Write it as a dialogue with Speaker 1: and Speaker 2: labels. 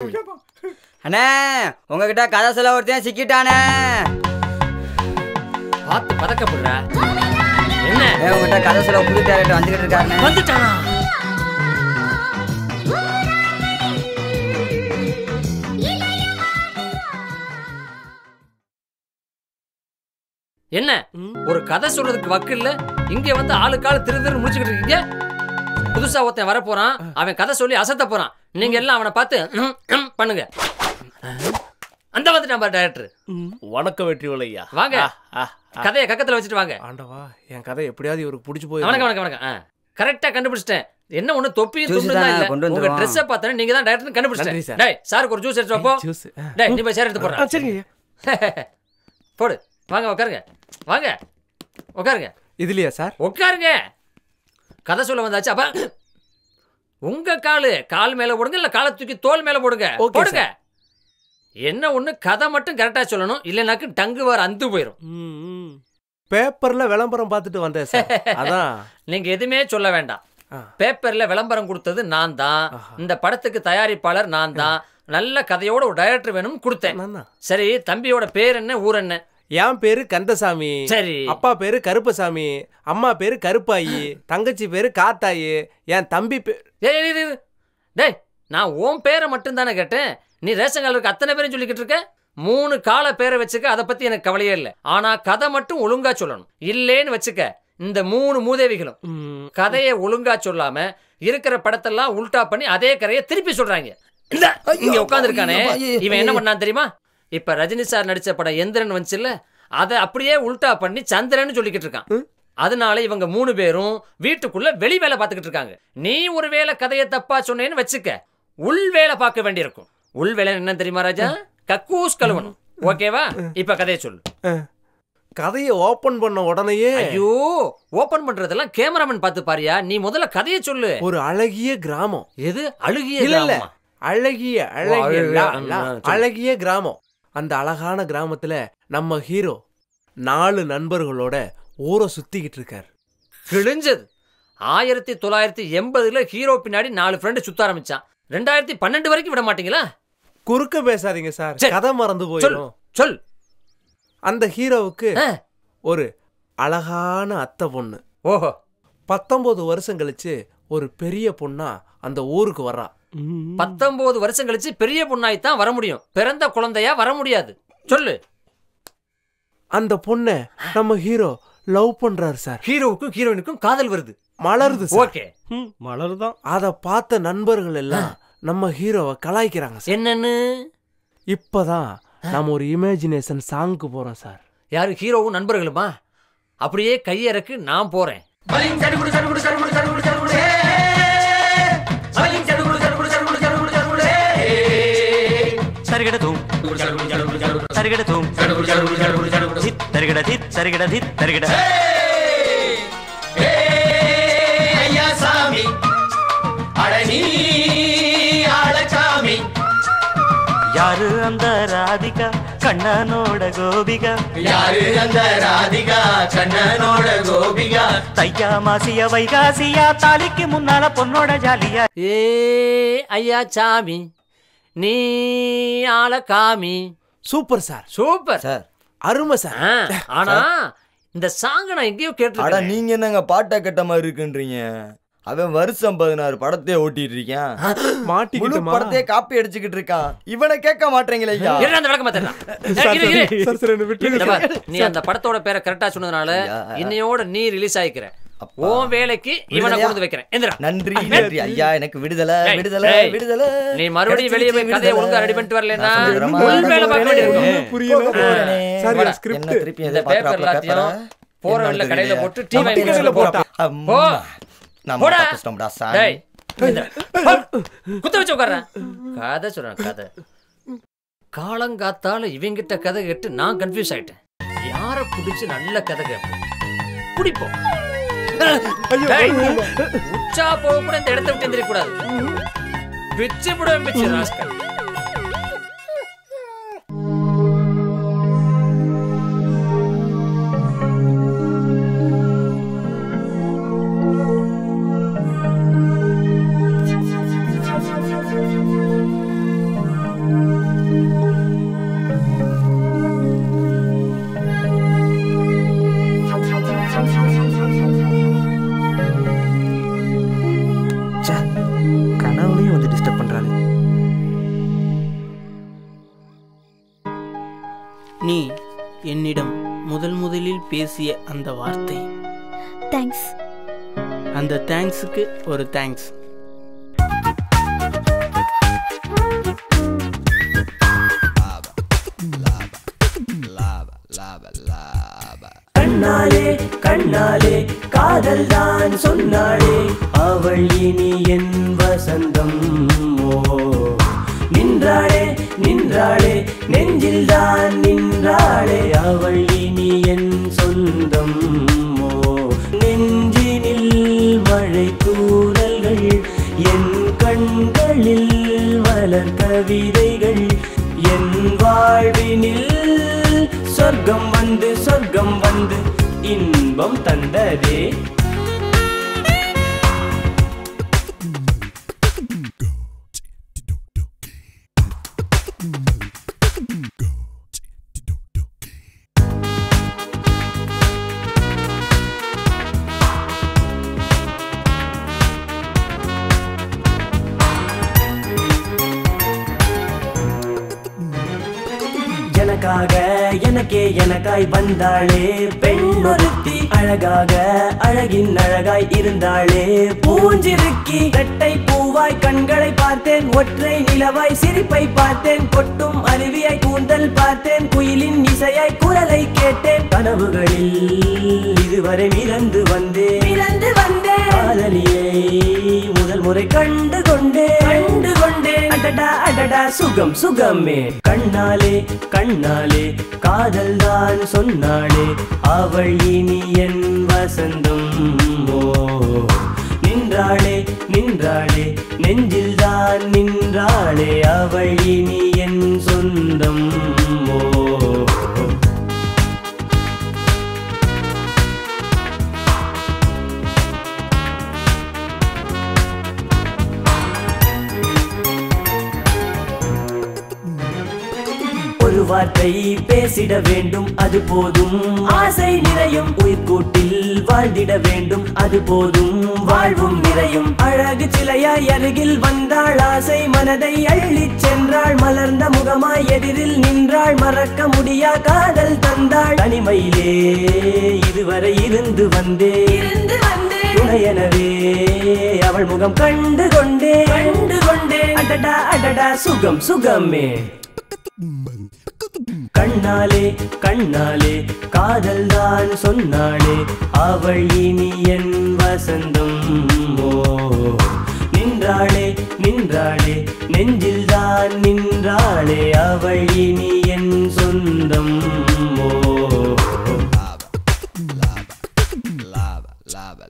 Speaker 1: அண்ணே உங்ககிட்ட கதை சொல்ல ஒருத்தன் சிக்கிட்டானே.
Speaker 2: பார்த்து பதக்கப்படுற. என்ன
Speaker 1: உங்ககிட்ட கதை சொல்ல புது டேரக்டர் வந்துகிட்டு இருக்காருண்ணே.
Speaker 2: வந்துட்டானா? என்ன ஒரு கதை சொல்றதுக்கு வக்கு இல்ல, இங்க வந்து ஆளுக்காள் திரு முடிச்சுக்கிட்டு இருக்கீங்க. புதுசா ஒருத்தன் வர போறான், அவன் கதை சொல்லி அசத்த போறான். நீங்க எல்லாம் அவனை பார்த்து பண்ணுங்க. அந்த வந்துட்டான் பாரு டைரக்டர்.
Speaker 3: வணக்கம் வெற்றிவேலையா.
Speaker 2: வாங்க, கதையை கக்கத்துல வச்சுட்டு வாங்க.
Speaker 3: ஆண்டவா, என் கதை எப்படியாவது இவருக்கு பிடிச்சு போய்.
Speaker 2: வணக்கம் வணக்கம் வணக்கம். கரெக்டா கண்டுபிடிச்சிட்டேன். என்ன ஒண்ணு தொப்பியும் துண்டும் தான் இல்ல. உங்க ட்ரெஸ்ஸ பார்த்தா நீங்க தான் டைரக்டர் கண்டுபிடிச்சிட்டேன். டேய் சாருக்கு ஒரு ஜூஸ் எடுத்து போ. டேய் நீ போய் சேர் எடுத்து போறா.
Speaker 3: சரிங்க.
Speaker 2: போடு. வாங்க உட்காருங்க. வாங்க உட்காருங்க.
Speaker 3: இதுலயா சார்?
Speaker 2: உட்காருங்க. கதை சொல்ல வந்தாச்சு. அப்ப உங்க கால் மேல போடுங்க, இல்ல காலை தூக்கி தோல் மேல போடுங்க. போடுங்க. என்ன ஒண்ணு கதை மட்டும் கரெக்டா சொல்லணும், இல்லைனாக்கு டங்கு வார அந்து போயிரும்.
Speaker 3: பேப்பர்ல விளம்பரம் பார்த்துட்டு வந்தேன் சார். அதான்
Speaker 2: நீங்க எதுவுமே சொல்ல வேண்டாம். பேப்பர்ல விளம்பரம் கொடுத்தது நான் தான். இந்த படத்துக்கு தயாரிப்பாளர் நான் தான். நல்ல கதையோட ஒரு டைரக்டர் வேணும்னு கொடுத்தேன். சரி, தம்பியோட பேர் என்ன, ஊர் என்ன?
Speaker 3: என் பேரு கந்தசாமி. சரி. அப்பா பேரு கருப்பசாமி, அம்மா பேரு கருப்பாயி, தங்கச்சி பேரு காத்தாயி, என் தம்பி பேர்.
Speaker 2: டேய் நான் உன் பேரை மட்டும் தானே கேட்டேன். நீ ரேஷன் கார்டுக்கு அத்தனை பேரும் சொல்லிக்கிட்டு இருக்க. 3 கால பேரை வச்சுக்க, அதை பத்தி எனக்கு கவலையே இல்லை. ஆனா கதை மட்டும் ஒழுங்கா சொல்லணும். இல்லேன்னு வச்சுக்க, இந்த 3 மூதேவிகளும் கதையை ஒழுங்கா சொல்லாம இருக்கிற படத்தெல்லாம் உல்டா பண்ணி அதே கதையை திருப்பி சொல்றாங்க. இங்க உட்கார்ந்து இருக்கானே, இவன் என்ன பண்ணான் தெரியுமா? இப்ப ரஜினி சார் நடிச்ச படம் எந்திரன் வந்துச்சுல்ல, அதை அப்படியே உல்டா பண்ணி சந்திரன் சொல்லிக்கிட்டு இருக்கான். அதனால இவங்க 3 பேரும் வீட்டுக்குள்ள வெளி வேலை பார்த்துக்கிட்டு இருக்காங்க. நீ ஒரு வேளை கதையை தப்பா சொன்னேன்னு வச்சுக்க, உள் வேலை பார்க்க வேண்டியிருக்கும். உள் வேலை என்ன தெரியுமா ராஜா? கக்கூஸ் கழுவணும். ஓகேவா? இப்ப கதையை சொல்லு.
Speaker 3: கதையை ஓபன் பண்ண உடனேயே,
Speaker 2: ஐயோ ஓபன் பண்றதெல்லாம் கேமராமேன் பார்த்து பாரியா. நீ முதல்ல கதையை சொல்லு.
Speaker 3: ஒரு அழகிய கிராமம்.
Speaker 2: எது அழகிய?
Speaker 3: இல்ல, அழகிய அழகிய கிராமம். அந்த அழகான கிராமத்துல நம்ம ஹீரோ 4 நண்பர்களோட ஊரை சுத்திக்கிட்டு இருக்காரு.
Speaker 2: கிழிஞ்சது. 1980ல ஹீரோ பின்னாடி 4 ஃப்ரெண்டு சுத்த ஆரம்பிச்சான். 2012 வரைக்கும் விட மாட்டீங்களா?
Speaker 3: குறுக்க பேசாதீங்க சார், கதை மறந்து போயிடும்.
Speaker 2: சொல்.
Speaker 3: அந்த ஹீரோவுக்கு ஒரு அழகான அத்தை பொண்ணு.
Speaker 2: ஓஹோ.
Speaker 3: 19 வருஷம் கழிச்சு ஒரு பெரிய பொண்ணா அந்த ஊருக்கு வர்றா.
Speaker 2: 19 வருஷம் கழிச்சு பெரிய பொண்ணாய்த்தான் வர முடியும், பிறந்த குழந்தையா வர முடியாது. சொல்லு.
Speaker 3: அந்த பொண்ணை நம்ம ஹீரோ லவ் பண்றாரு சார்.
Speaker 2: ஹீரோவுக்கும் ஹீரோயினுக்கும் காதல் வருது,
Speaker 3: மலருது.
Speaker 2: ஓகே,
Speaker 3: மலருதான். அத பார்த்த நண்பர்கள் எல்லாம் நம்ம ஹீரோவை கலாய்க்கிறாங்க.
Speaker 2: என்னன்னு?
Speaker 3: இப்பதான் நம்ம ஒரு இமேஜினேஷன் சாங்க்கு போறோம் சார்.
Speaker 2: யாரு? ஹீரோவும் நண்பர்களுமா? அப்படியே கையறக்கு நான் போறேன்.
Speaker 4: சரிகடதும் சரிகடதும் தித் சரிகட தித் சரிகட தித் சரிகட. ஐயா சாமி அடனி ஆளசாமி. யாரு அந்த ராதிகா கண்ணனோட கோபிகா? யாரு அந்த ராதிகா கண்ணனோட கோபிகா? தையா மாசியா வைகாசியா தாலிக்கு முன்னால பொண்ணோட ஜாலியா.
Speaker 2: ஏ ஐயா சாமி நீ ஆள காமி.
Speaker 3: சூப்பர் சார்,
Speaker 2: சூப்பர்
Speaker 3: சார், அருமை சார்.
Speaker 2: ஆனா இந்த சாங் நான் எங்கேயோ கேட்டிருக்கேன்.
Speaker 1: நீங்க என்னங்க பாட்டை கட்ட மாதிரி இருக்குன்றீங்க? அவன் வருஷம் 16 படத்தையே ஓட்டிட்டு இருக்கான். மாட்டிக்கிட்டு படத்தையே காப்பி அடிச்சுக்கிட்டு இருக்கான். இவனை கேட்க மாட்டீங்களா?
Speaker 2: அந்த விளக்க மாத்தேன். நீ அந்த படத்தோட பேரை கரெக்டா சொன்னதுனால இன்னையோட நீ ரிலீஸ் ஆயிக்கிற. உன் வேலைக்கு இவனை கொண்டு வைக்கிறேன்.
Speaker 1: நன்றி நன்றி ஐயா, எனக்கு விடுதலை விடுதலை விடுதலை.
Speaker 2: நீ மறுபடியும் வெளியே போய் கதையை ஒழுங்கா ரெடி பண்ணிட்டு வரலன்னா உள் வேலை பார்க்க வேண்டியிருக்கும்.
Speaker 1: திருப்பி
Speaker 2: இந்த பேப்பர் எல்லாத்தையும் போற வழியில கடையில போட்டு டிவி போட்டா போடா. டேய் குத்த வச்சு உட்கார்றேன். கதை சொல்றேன் கதை. காலங்காத்தால இவங்கிட்ட கதை கேட்டு நான் கன்ஃபியூஸ் ஆயிட்டேன். யார பிடிச்சு நல்ல கதை கேட்போம், பிடிப்போம். உச்சா போக கூட இந்த இடத்த விட்டு எந்திரிக்க கூடாது. பிச்சு விடுவேன், பிச்சு ராஸ்கல்.
Speaker 5: நீ என்னிடம் முதலில் பேசிய அந்த வார்த்தை.
Speaker 6: தேங்க்ஸ்.
Speaker 5: அந்த தேங்க்ஸுக்கு ஒரு தேங்க்ஸ்.
Speaker 7: கண்ணாலே கண்ணாலே காதல் தான் சொன்னாளே, அவள் இனி என் வசந்தம். நின்றாளே நின்றாளே நெஞ்சில் தான் நின்றாளே, அவள் இனி என் சொந்தம். நெஞ்சினில் மழை தூறல்கள், என் கண்களில் மலர் கவிதைகள், என் வாழ்வினில் சொர்க்கம் வந்து இன்பம் தந்ததே. எனக்காக எனக்கே எனக்காய் வந்தாளே பெண்ணொருத்தி, அழகாக அழகின் அழகாய் இருந்தாளே பூஞ்சிருக்கி. இரட்டை பூவாய் கண்களை பார்த்தேன், ஒற்றை நிலவாய் சிரிப்பை பார்த்தேன், கொட்டும் அருவியாய் கூந்தல் பார்த்தேன், குயிலின் இசையாய் குரலை கேட்டேன். கனவுகளில் இதுவரை மிதந்து வந்தேன் காதலியை முதல் முறை கண்டு கொண்டேன். அடடா அடடா சுகம் சுகமே. கண்ணாலே கண்ணாலே காதல் தான் சொன்னாளே, அவள் இனி என் வசந்தம். நின்றாளே நின்றாளே நெஞ்சில் தான் நின்றாளே, அவள் இனி என் சொந்தம். ஒரு வார்த்தை பேசிட வேண்டும் அது போதும், ஆசை நிறையும். உயிர்கூட்டில் வாழ்ந்திட வேண்டும் அது போதும், வாழ்வும் நிறையும். அழகு சிலையாய் அருகில் வந்தாள், ஆசை மனதை அள்ளிச் சென்றாள். மலர்ந்த முகமாய் எதிரில் நின்றாள், மறக்க முடியா காதல் தந்தாள். தனிமையிலே இதுவரை இருந்து வந்தேன், துணையெனவே அவள் முகம் கண்டு கொண்டேன். அடடா அடடா சுகம் சுகமே. கண்ணாலே கண்ணாலே காதல் தான் சொன்னாளே, அவள் இனி என் வசந்தம். நின்றாளே நின்றாளே நெஞ்சில் தான் நின்றாளே, அவள் இனி என் சொந்தம்.